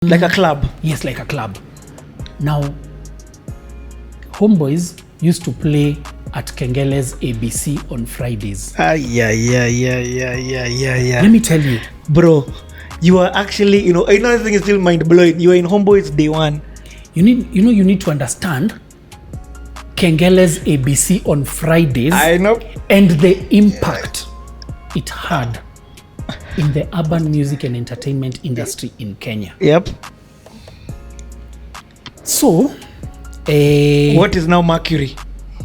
Like a club? Yes, like a club. Now, Homeboyz used to play at Kengele's ABC on Fridays. Yeah. Let me tell you. Bro, you are actually, another thing is still mind-blowing. You are in Homeboyz day one. You need to understand Kengele's ABC on Fridays. I know. And the impact it had in the urban music and entertainment industry in Kenya. Yep. So, what is now Mercury?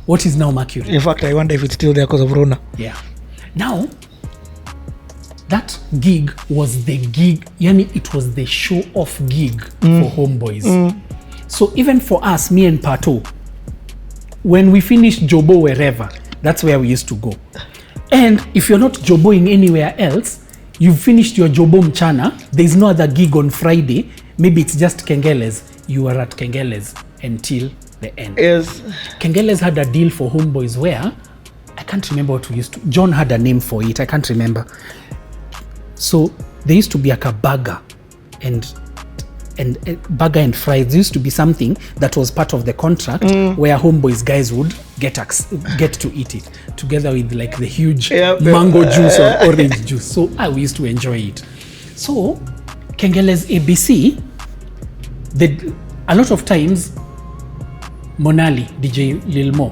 What is now Mercury? In fact, I wonder if it's still there because of Rona. Yeah. Now, that gig was the gig, it was the show-off gig for Homeboyz. So even for us, me and Pato, when we finished Jobo wherever, that's where we used to go. And if you're not Joboing anywhere else, you've finished your Jobo mchana, there's no other gig on Friday, maybe it's just Kengele's, you are at Kengele's until the end. Yes. Kengele's had a deal for Homeboyz where, I can't remember what we used to, John had a name for it, I can't remember. So there used to be like a burger and burger and fries. There used to be something that was part of the contract where Homeboyz guys would get to eat it together with like the huge mango juice or orange juice. So we used to enjoy it. So Kengele's ABC, a lot of times Monali, DJ Lil Mo,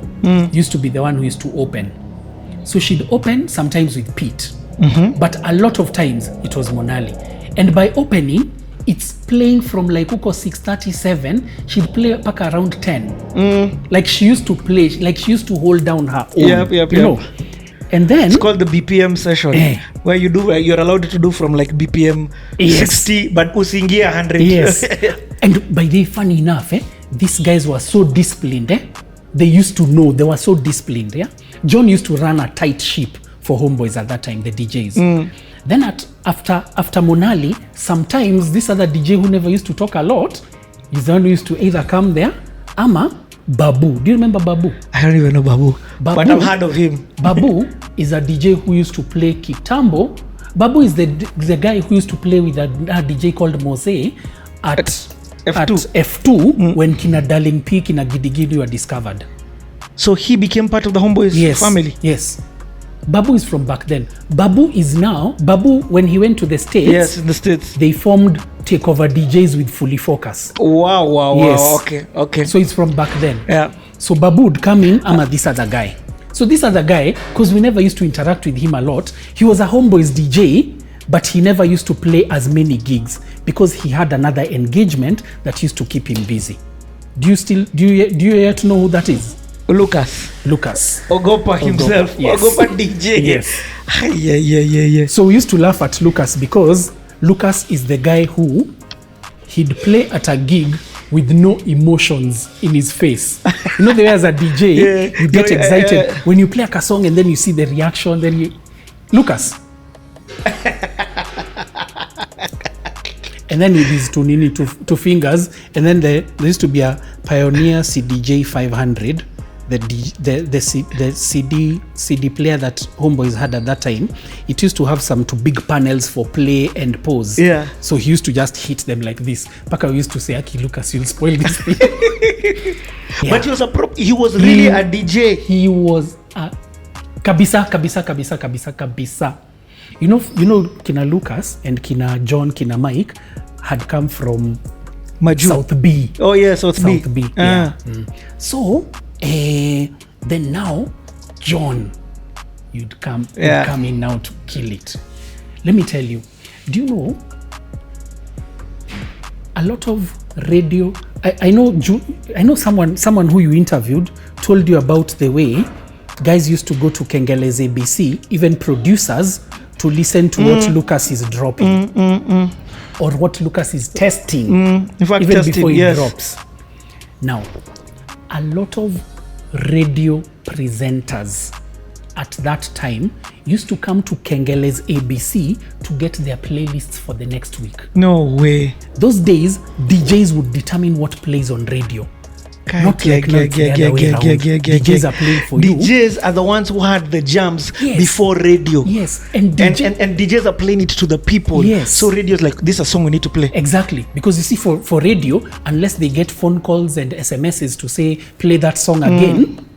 used to be the one who used to open. So she'd open sometimes with Pete, but a lot of times it was Monali. And by opening, it's playing from like uko 6:37, she'd play back around 10. Like she used to play, like she used to hold down her own. Yep. And then it's called the BPM session, where you're allowed to do from like BPM 60, but usingia 100. Yes. And by the way, funny enough, these guys were so disciplined. They used to know, they were so disciplined. John used to run a tight ship for Homeboyz at that time, the DJs. Then after Monali, sometimes this other DJ who never used to talk a lot is the one who used to either come there, ama Babu. Do you remember Babu? I don't even know Babu, but I've heard of him. Babu is a DJ who used to play Kitambo. Babu is the guy who used to play with a DJ called Mose at F2 when Kina Darling P, Kina Gidigidi were discovered. So he became part of the Homeboyz family? Yes. Babu is from back then. Babu, when he went to the States, yes, in the States, they formed Takeover DJs with Fully Focus. Wow. Yes. Okay. So it's from back then. Yeah. So Babu would come in, I'm this other guy. So this other guy, because we never used to interact with him a lot, he was a Homeboyz DJ, but he never used to play as many gigs because he had another engagement that used to keep him busy. Do you yet know who that is? Lucas. Ogopa himself. Yes. Ogopa DJ. Yes. Yeah. So we used to laugh at Lucas because Lucas is the guy who he'd play at a gig with no emotions in his face. You know the way as a DJ, you get excited when you play a song and then you see the reaction, then you... Lucas. And then with his two fingers, and then there used to be a Pioneer CDJ 500, the CD player that Homeboyz had at that time. It used to have some two big panels for play and pause. Yeah. So he used to just hit them like this. Paka used to say, "Aki, Lucas, you'll spoil this thing." Yeah. But he was really a DJ. He was a kabisa. You know, Kina Lucas and Kina John, Kina Mike had come from Maju. South B. Oh yeah, South B. Yeah. So then now John, you'd come in now to kill it. Let me tell you, do you know a lot of radio? I know someone who you interviewed told you about the way guys used to go to Kengele's ABC, even producers, to listen to what Lucas is dropping or what Lucas is testing, in fact, even before he drops. Now, a lot of radio presenters at that time used to come to Kengele's ABC to get their playlists for the next week. No way. Those days, DJs would determine what plays on radio. Not like now it's the other way around. DJs are playing for you. DJs are the ones who had the jams before radio. Yes, and DJs are playing it to the people. Yes. So radio's like, this is a song we need to play. Exactly, because you see, for radio, unless they get phone calls and SMSs to say play that song again,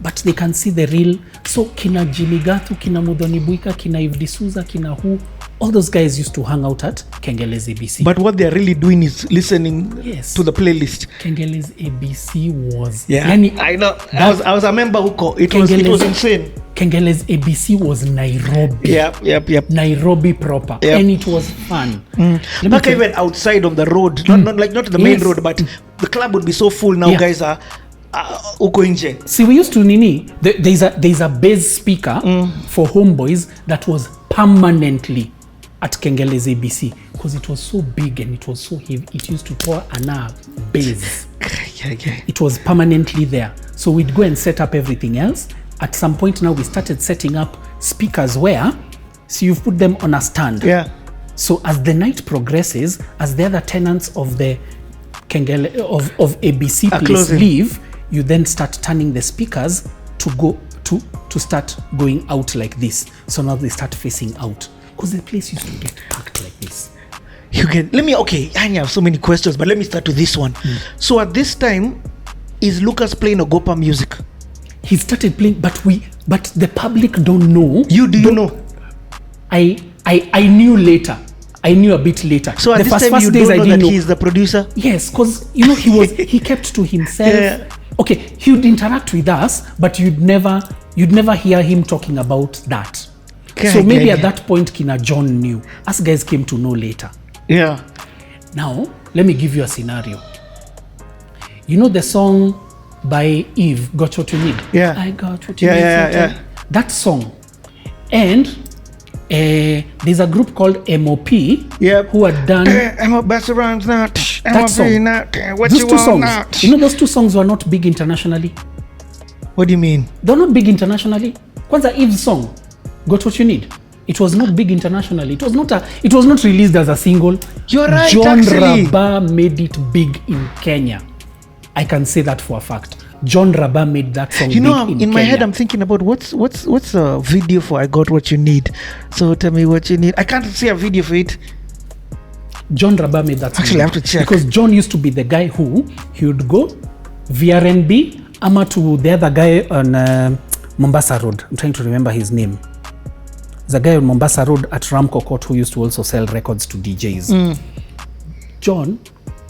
but they can see the real. So kina Jimmy Gathu, kina Muthoni Buika, kina Eve D'Souza, kina who, all those guys used to hang out at Kengele's ABC. But what they're really doing is listening to the playlist. Kengele's ABC was... I know. I was a member who called. It was insane. Kengele's ABC was Nairobi. Yep. Nairobi proper. And it was fun. Back even outside on the road, not the main road, but the club would be so full now. Guys are uko nje. See, we used to there's a bass speaker for Homeboyz that was permanently at Kengele's ABC because it was so big and it was so heavy. It used to pour an bass. It was permanently there. So we'd go and set up everything else. At some point now we started setting up speakers where, so you've put them on a stand. So as the night progresses, as the other tenants of the Kengele of ABC place leave, you then start turning the speakers to go to start going out like this. So now they start facing out because the place used to get packed like this. I have so many questions, but let me start with this one. So at this time, is Lucas playing Ogopa music? He started playing, but the public don't know. You know? I knew later. I knew a bit later. So at the this time you don't know that he's the producer? Yes, because he kept to himself. Okay, he would interact with us, but you'd never hear him talking about that. So maybe at that point Kina John knew. Us guys came to know later. Now, let me give you a scenario. You know the song by Eve, Got What You Need? I got what you need. That song. And there's a group called MOP who had done that song. Those two songs. You know those two songs were not big internationally. What do you mean? They're not big internationally. Kwanza Eve's song, Got What You Need, it was not big internationally. It was not released as a single. You're right. John Rabah made it big in Kenya. I can say that for a fact. John Rabah made that song big in Kenya. In my head I'm thinking about what's a video for I Got What You Need. So tell me what you need. I can't see a video for it. John Rabah made that song. Actually, I have to check. Because John used to be the guy who he would go VRNB ama to the other guy on Mombasa Road. I'm trying to remember his name. The guy on Mombasa Road at Ramco Court who used to also sell records to DJs. John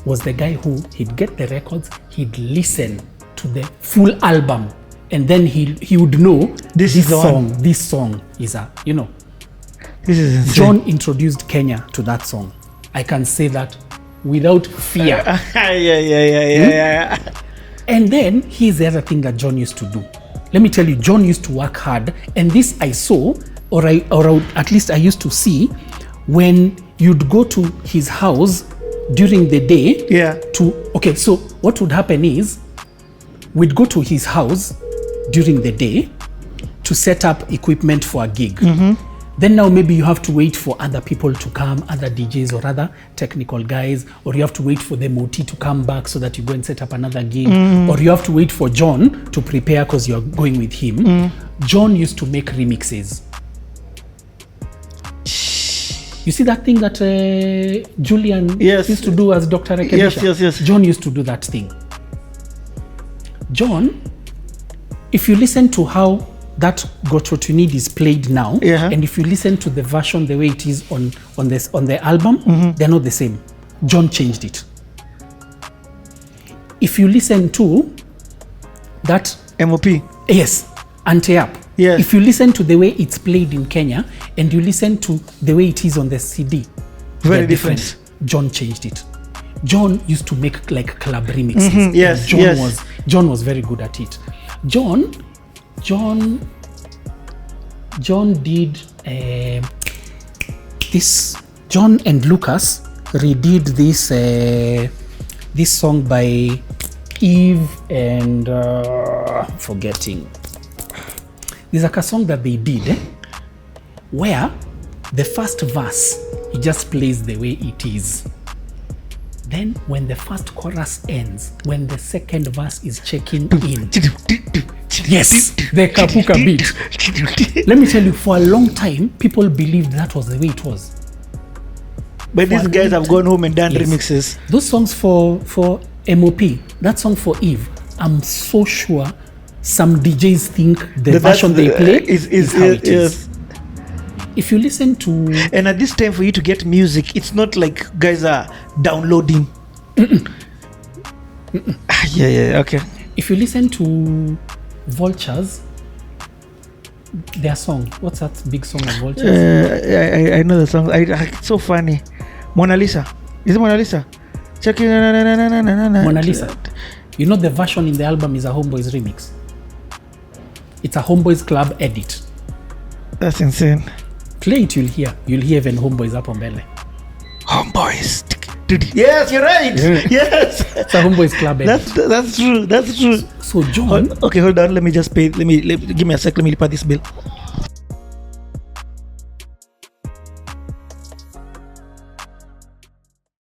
was the guy who he'd get the records, he'd listen to the full album, and then he would know this song is a, This is insane. John introduced Kenya to that song. I can say that without fear. And then here's the other thing that John used to do. Let me tell you, John used to work hard, and this I saw, or at least I used to see, when you'd go to his house during the day. So what would happen is we'd go to his house during the day to set up equipment for a gig. Then now maybe you have to wait for other people to come, other DJs or other technical guys, or you have to wait for the MOT to come back so that you go and set up another gig, or you have to wait for John to prepare because you're going with him. John used to make remixes. You see that thing that Julian used to do as Dr. Rekebisha? Yes. John used to do that thing. John, if you listen to how that Got What You Need is played now, and if you listen to the version the way it is on the album, they're not the same. John changed it. If you listen to that MOP, Ante-Up, if you listen to the way it's played in Kenya and you listen to the way it is on the CD, very different. John changed it. John used to make like club remixes. John was very good at it. John did this. John and Lucas redid this song by Eve and forgetting. There's like a song that they did where the first verse he just plays the way it is. Then when the first chorus ends, when the second verse is checking in, yes, the kapuka beat. Let me tell you, for a long time, people believed that was the way it was. But these guys have gone home and done Yes. remixes. Those songs for MOP, that song for Eve, I'm so sure some DJs think the version they play is how it is. If you listen to... And at this time, for you to get music, it's not like guys are downloading. Yeah, okay. If you listen to Vultures, their song, what's that big song of Vultures? I know the song. It's so funny. Mona Lisa. Is it Mona Lisa? Check it. Mona Lisa. You know the version in the album is a Homeboyz remix. It's a Homeboyz club edit. That's insane. Play it, you'll hear even Homeboyz up on belly. Homeboyz. Yes, you're right. Yeah. Yes. It's a Homeboyz club edit. That's true. So John... Okay, hold on. Let me just pay. Give me a sec. Let me pay this bill.